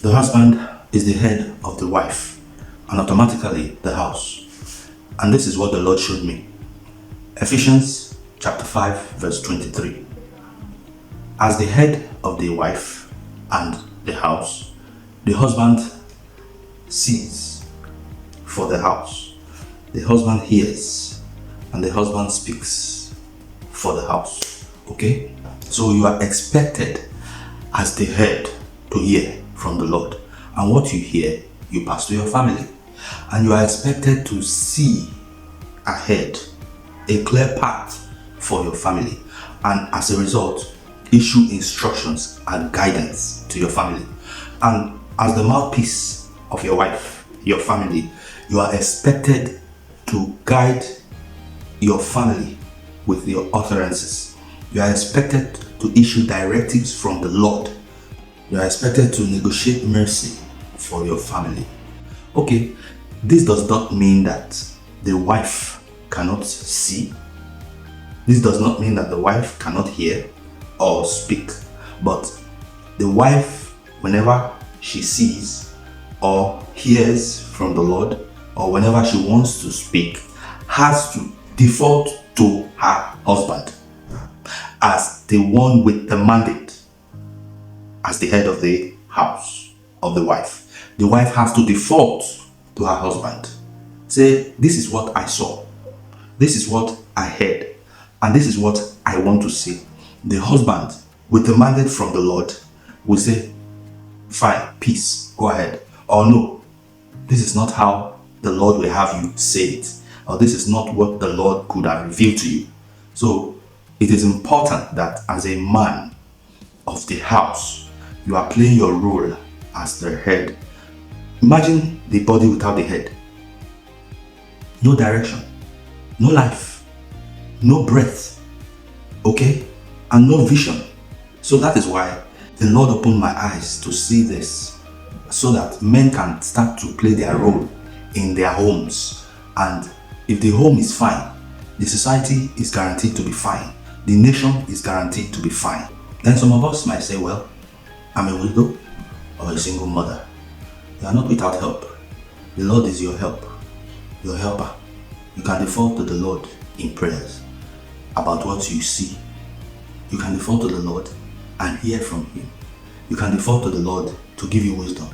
The husband is the head of the wife and automatically the house. And this is what the Lord showed me. Ephesians chapter 5 verse 23. As the head of the wife and the house, the husband sees for the house. The husband hears and the husband speaks for the house. Okay? So you are expected as the head to hear from the Lord. And what you hear, you pass to your family. And you are expected to see ahead a clear path for your family. And as a result, issue instructions and guidance to your family. And as the mouthpiece of your wife, your family, you are expected to guide your family with your utterances. You are expected to issue directives from the Lord. You are expected to negotiate mercy for your family. Okay, this does not mean that the wife cannot see. This does not mean that the wife cannot hear or speak. But the wife, whenever she sees or hears from the Lord, or whenever she wants to speak, has to default to her husband as the one with the mandate, as the head of the house of the wife. The wife has to default to her husband. Say, this is what I saw, this is what I heard, and this is what I want to see. The husband, with the mandate from the Lord, will say, fine, peace, go ahead. Or no, this is not how the Lord will have you say it. Or this is not what the Lord could have revealed to you. So it is important that as a man of the house, you are playing your role as the head. Imagine the body without the head. No direction, no life, no breath, okay? And no vision. So that is why the Lord opened my eyes to see this, so that men can start to play their role in their homes. And if the home is fine, the society is guaranteed to be fine. The nation is guaranteed to be fine. Then some of us might say, well, I'm a widow or a single mother. You are not without help. The Lord is your help, your helper. You can default to the Lord in prayers about what you see. You can default to the Lord and hear from Him. You can default to the Lord to give you wisdom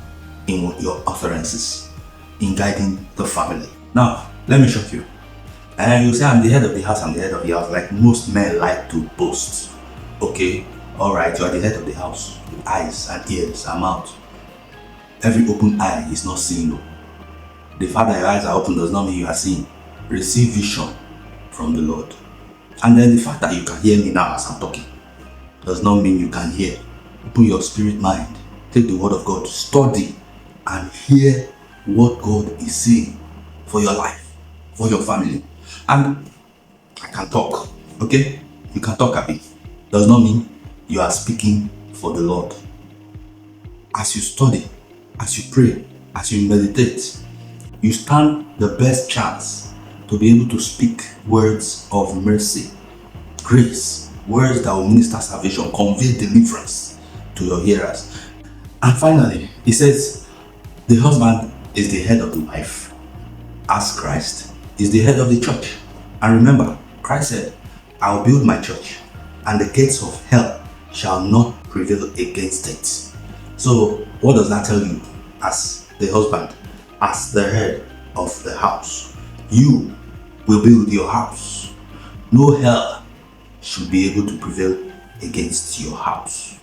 in your utterances, in guiding the family. Now, let me shock you. And you say, I'm the head of the house, I'm the head of the house, like most men like to boast. Okay, alright, you are the head of the house, with eyes and ears and mouth. Every open eye is not seeing. The fact that your eyes are open does not mean you are seeing. Receive vision from the Lord. And then the fact that you can hear me now as I'm talking does not mean you can hear. Open your spirit mind. Take the word of God, study and hear what God is saying for your life, for your family. And I can talk, okay? You can talk a bit. Does not mean you are speaking for the Lord. As you study, as you pray, as you meditate, you stand the best chance to be able to speak words of mercy, grace, words that will minister salvation, convey deliverance to your hearers. And finally, he says, the husband is the head of the wife, as Christ is the head of the church. And remember, Christ said, I will build my church, and the gates of hell shall not prevail against it. So, what does that tell you as the husband, as the head of the house? You will build your house. No hell should be able to prevail against your house.